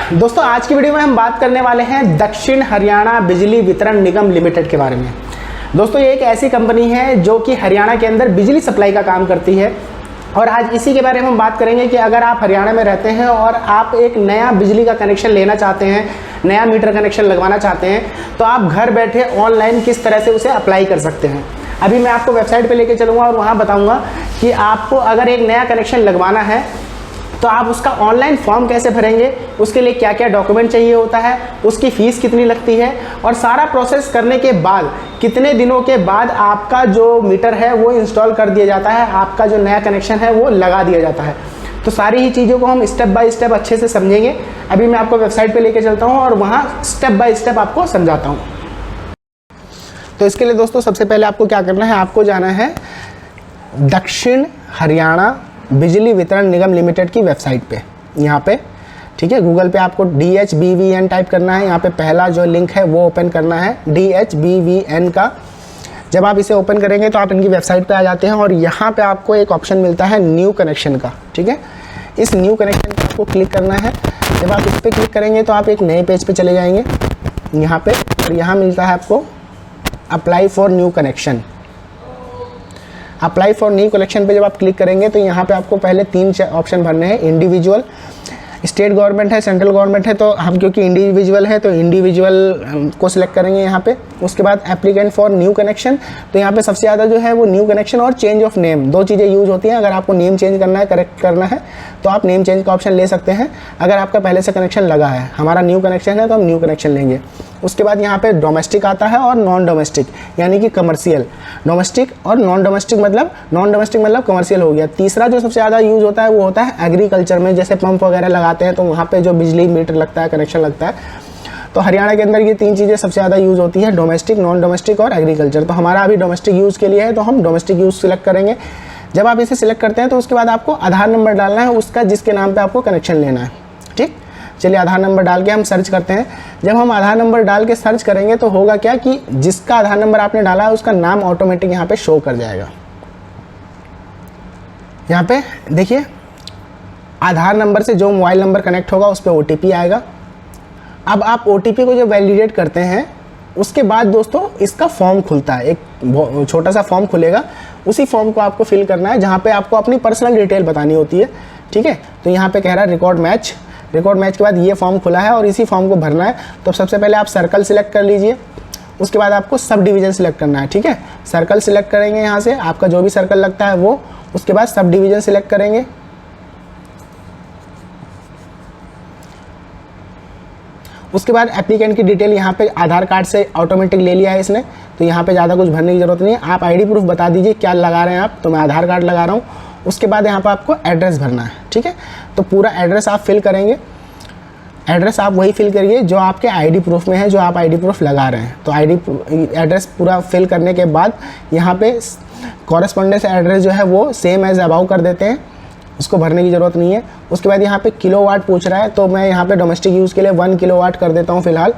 दोस्तों आज की वीडियो में हम बात करने वाले हैं दक्षिण हरियाणा बिजली वितरण निगम लिमिटेड के बारे में। दोस्तों ये एक ऐसी कंपनी है जो कि हरियाणा के अंदर बिजली सप्लाई का काम करती है और आज इसी के बारे में हम बात करेंगे कि अगर आप हरियाणा में रहते हैं और आप एक नया बिजली का कनेक्शन लेना चाहते हैं, नया मीटर कनेक्शन लगवाना चाहते हैं, तो आप घर बैठे ऑनलाइन किस तरह से उसे अप्लाई कर सकते हैं। अभी मैं आपको वेबसाइट पे लेके चलूँगा और वहाँ बताऊँगा कि आपको अगर एक नया कनेक्शन लगवाना है तो आप उसका ऑनलाइन फॉर्म कैसे भरेंगे, उसके लिए क्या क्या डॉक्यूमेंट चाहिए होता है, उसकी फ़ीस कितनी लगती है और सारा प्रोसेस करने के बाद कितने दिनों के बाद आपका जो मीटर है वो इंस्टॉल कर दिया जाता है, आपका जो नया कनेक्शन है वो लगा दिया जाता है। तो सारी ही चीज़ों को हम स्टेप बाय स्टेप अच्छे से समझेंगे। अभी मैं आपको वेबसाइट पर लेके चलता हूँ और वहाँ स्टेप बाय स्टेप आपको समझाता हूँ। तो इसके लिए दोस्तों सबसे पहले आपको क्या करना है, आपको जाना है दक्षिण हरियाणा बिजली वितरण निगम लिमिटेड की वेबसाइट पे। यहाँ पे ठीक है, गूगल पे आपको DHBVN टाइप करना है। यहाँ पे पहला जो लिंक है वो ओपन करना है DHBVN का। जब आप इसे ओपन करेंगे तो आप इनकी वेबसाइट पे आ जाते हैं और यहाँ पे आपको एक ऑप्शन मिलता है न्यू कनेक्शन का। ठीक है, इस न्यू कनेक्शन पर आपको क्लिक करना है। जब आप इस पर क्लिक करेंगे तो आप एक नए पेज पर चले जाएंगे यहाँ पर, और यहाँ मिलता है आपको apply for new connection. Apply for new connection पे जब आप क्लिक करेंगे तो यहाँ पे आपको पहले 3 ऑप्शन भरने हैं। इंडिविजुअल, स्टेट गवर्नमेंट है, सेंट्रल गवर्नमेंट है, तो हम क्योंकि इंडिविजुअल है तो इंडिविजुअल को सिलेक्ट करेंगे यहाँ पे। उसके बाद एप्लीकेंट फॉर न्यू कनेक्शन, तो यहाँ पे सबसे ज़्यादा जो है वो न्यू कनेक्शन और चेंज ऑफ नेम, 2 चीज़ें यूज होती हैं। अगर आपको नेम चेंज करना है, करेक्ट करना है, तो आप नेम चेंज का ऑप्शन ले सकते हैं। अगर आपका पहले से कनेक्शन लगा है, हमारा न्यू कनेक्शन है तो हम न्यू कनेक्शन लेंगे। उसके बाद यहाँ पे डोमेस्टिक आता है और नॉन डोमेस्टिक, यानी कि कमर्शियल। डोमेस्टिक और नॉन डोमेस्टिक मतलब कमर्शियल हो गया। तीसरा जो सबसे ज़्यादा यूज होता है वो होता है एग्रीकल्चर में, जैसे पंप वगैरह लगाते हैं तो वहाँ पे जो बिजली मीटर लगता है, कनेक्शन लगता है। तो हरियाणा के अंदर ये 3 चीज़ें सबसे ज़्यादा यूज होती है, डोमेस्टिक, नॉन डोमेस्टिक और एग्रीकल्चर। तो हमारा अभी डोमेस्टिक यूज़ के लिए है तो हम डोमेस्टिक यूज़ सिलेक्ट करेंगे। जब आप इसे सिलेक्ट करते हैं तो उसके बाद आपको आधार नंबर डालना है उसका, जिसके नाम पर आपको कनेक्शन लेना है। ठीक, चलिए आधार नंबर डाल के हम सर्च करते हैं। जब हम आधार नंबर डाल के सर्च करेंगे तो होगा क्या कि जिसका आधार नंबर आपने डाला है उसका नाम ऑटोमेटिक यहाँ पे शो कर जाएगा। यहाँ पे देखिए, आधार नंबर से जो मोबाइल नंबर कनेक्ट होगा उस पर OTP आएगा। अब आप OTP को जब वैलिडेट करते हैं उसके बाद दोस्तों इसका फॉर्म खुलता है, एक छोटा सा फॉर्म खुलेगा। उसी फॉर्म को आपको फिल करना है जहाँ पे आपको अपनी पर्सनल डिटेल बतानी होती है। ठीक है, तो यहाँ पे कह रहा है रिकॉर्ड मैच के बाद ये फॉर्म खुला है और इसी फॉर्म को भरना है। तो सबसे पहले आप सर्कल सिलेक्ट कर लीजिए, उसके बाद आपको सब डिवीज़न सिलेक्ट करना है। ठीक है, सर्कल सिलेक्ट करेंगे यहाँ से, आपका जो भी सर्कल लगता है वो। उसके बाद सब डिवीज़न सिलेक्ट करेंगे। उसके बाद एप्लीकेंट की डिटेल यहाँ पे आधार कार्ड से ऑटोमेटिक ले लिया है इसने, तो यहाँ पे ज़्यादा कुछ भरने की ज़रूरत नहीं है। आप ID प्रूफ बता दीजिए क्या लगा रहे हैं आप, तो मैं आधार कार्ड लगा रहा हूँ। उसके बाद यहाँ पर आपको एड्रेस भरना है। ठीक है, तो पूरा एड्रेस आप फिल करेंगे। एड्रेस आप वही फिल करिए जो आपके ID प्रूफ में है, जो आप ID प्रूफ लगा रहे हैं। तो एड्रेस पूरा फिल करने के बाद यहाँ पे कॉरेस्पॉन्डेंस एड्रेस जो है वो सेम एज अबाउ कर देते हैं, उसको भरने की ज़रूरत नहीं है। उसके बाद यहाँ पे किलोवाट पूछ रहा है, तो मैं यहाँ पे डोमेस्टिक यूज़ के लिए 1 किलोवाट कर देता हूँ फ़िलहाल।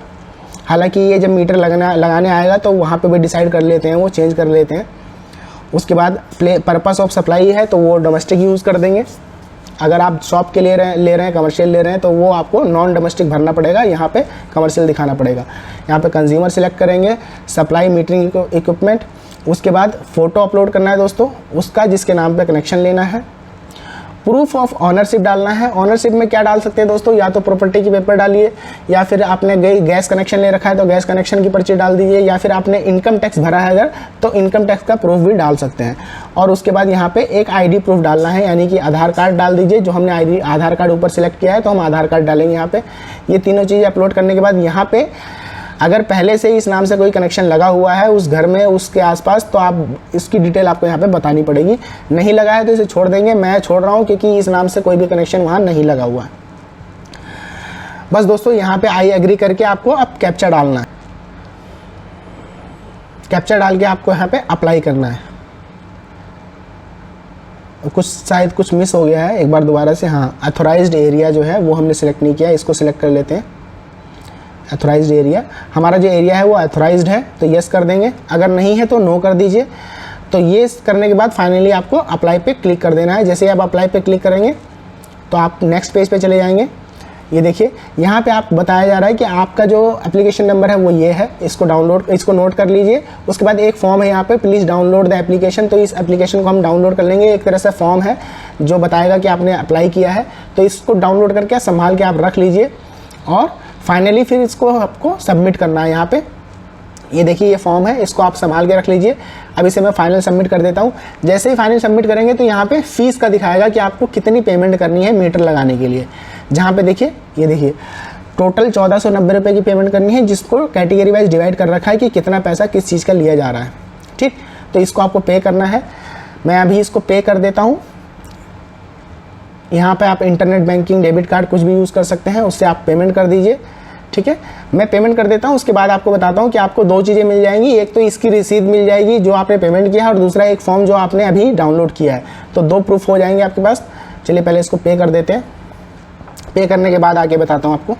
हालांकि ये जब मीटर लगाने आएगा तो वहाँ पे भी डिसाइड कर लेते हैं, वो चेंज कर लेते हैं। उसके बाद पर्पस ऑफ सप्लाई है तो वो डोमेस्टिक यूज़ कर देंगे। अगर आप शॉप के ले रहे हैं, कमर्शियल ले रहे हैं, तो वो आपको नॉन डोमेस्टिक भरना पड़ेगा, यहाँ पे कमर्शियल दिखाना पड़ेगा। यहाँ पे कंज्यूमर सिलेक्ट करेंगे, सप्लाई मीटरिंग इक्विपमेंट। उसके बाद फ़ोटो अपलोड करना है दोस्तों उसका, जिसके नाम पे कनेक्शन लेना है। प्रूफ ऑफ ऑनरशिप डालना है। ऑनरशिप में क्या डाल सकते हैं दोस्तों, या तो प्रॉपर्टी की पेपर डालिए, या फिर आपने गैस कनेक्शन ले रखा है तो गैस कनेक्शन की पर्ची डाल दीजिए, या फिर आपने इनकम टैक्स भरा है अगर तो इनकम टैक्स का प्रूफ भी डाल सकते हैं। और उसके बाद यहाँ पे एक ID प्रूफ डालना है, यानी कि आधार कार्ड डाल दीजिए। जो हमने आधार कार्ड ऊपर सेलेक्ट किया है तो हम आधार कार्ड डालेंगे यहाँ पे। ये तीनों चीज़ें अपलोड करने के बाद यहाँ पे अगर पहले से ही इस नाम से कोई कनेक्शन लगा हुआ है उस घर में, उसके आसपास, तो आप इसकी डिटेल आपको यहाँ पे बतानी पड़ेगी। नहीं लगा है तो इसे छोड़ देंगे, मैं छोड़ रहा हूँ क्योंकि इस नाम से कोई भी कनेक्शन वहाँ नहीं लगा हुआ है। बस दोस्तों यहाँ पे आई एग्री करके आपको अब कैप्चा डालना है। कैप्चा डाल के आपको यहाँ पे अप्लाई करना है। शायद कुछ मिस हो गया है, एक बार दोबारा से। हाँ, अथोराइज्ड एरिया जो है वो हमने सेलेक्ट नहीं किया, इसको सिलेक्ट कर लेते हैं। अथोराइज्ड एरिया, हमारा जो एरिया है वो अथोराइज्ड है तो यस कर देंगे, अगर नहीं है तो नो कर दीजिए। तो ये करने के बाद फाइनली आपको अप्लाई पे क्लिक कर देना है। जैसे आप अप्लाई पे क्लिक करेंगे तो आप नेक्स्ट पेज पे चले जाएंगे। ये देखिए यहाँ पे आप बताया जा रहा है कि आपका जो एप्लीकेशन नंबर है वो ये है, इसको नोट कर लीजिए। उसके बाद एक फॉर्म है यहाँ पे, प्लीज़ डाउनलोड द एप्लीकेशन। तो इस एप्लीकेशन को हम डाउनलोड कर लेंगे। एक तरह से फॉर्म है जो बताएगा कि आपने अप्लाई किया है, तो इसको डाउनलोड करके संभाल के आप रख लीजिए और फाइनली फिर इसको आपको सबमिट करना है। यहाँ पे ये देखिए ये फॉर्म है, इसको आप संभाल के रख लीजिए। अब इसे मैं फाइनल सबमिट कर देता हूँ। जैसे ही फाइनल सबमिट करेंगे तो यहाँ पे फीस का दिखाएगा कि आपको कितनी पेमेंट करनी है मीटर लगाने के लिए। जहाँ पे देखिए ये देखिए टोटल 1490 रुपये की पेमेंट करनी है, जिसको कैटेगरी वाइज डिवाइड कर रखा है कि कितना पैसा किस चीज़ का लिया जा रहा है। ठीक, तो इसको आपको पे करना है। मैं अभी इसको पे कर देता हूँ। यहाँ पे आप इंटरनेट बैंकिंग, डेबिट कार्ड कुछ भी यूज़ कर सकते हैं, उससे आप पेमेंट कर दीजिए। ठीक है, मैं पेमेंट कर देता हूँ। उसके बाद आपको बताता हूँ कि आपको 2 चीज़ें मिल जाएंगी। एक तो इसकी रसीद मिल जाएगी जो आपने पेमेंट किया है, और दूसरा एक फॉर्म जो आपने अभी डाउनलोड किया है। तो 2 प्रूफ हो जाएंगे आपके पास। चलिए पहले इसको पे कर देते हैं। पे करने के बाद आगे बताता हूँ आपको।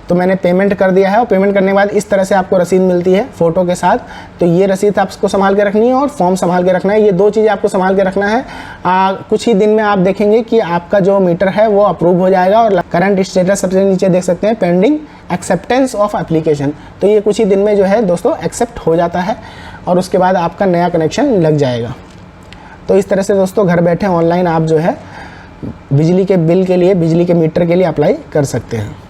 तो मैंने पेमेंट कर दिया है और पेमेंट करने के बाद इस तरह से आपको रसीद मिलती है फ़ोटो के साथ। तो ये रसीद आपको संभाल के रखनी है और फॉर्म संभाल के रखना है। ये 2 चीज़ें आपको संभाल के रखना है। कुछ ही दिन में आप देखेंगे कि आपका जो मीटर है वो अप्रूव हो जाएगा। और करंट स्टेटस सबसे नीचे देख सकते हैं, पेंडिंग एक्सेप्टेंस ऑफ एप्लीकेशन। तो ये कुछ ही दिन में जो है दोस्तों एक्सेप्ट हो जाता है और उसके बाद आपका नया कनेक्शन लग जाएगा। तो इस तरह से दोस्तों घर बैठे ऑनलाइन आप जो है बिजली के बिल के लिए, बिजली के मीटर के लिए अप्लाई कर सकते हैं।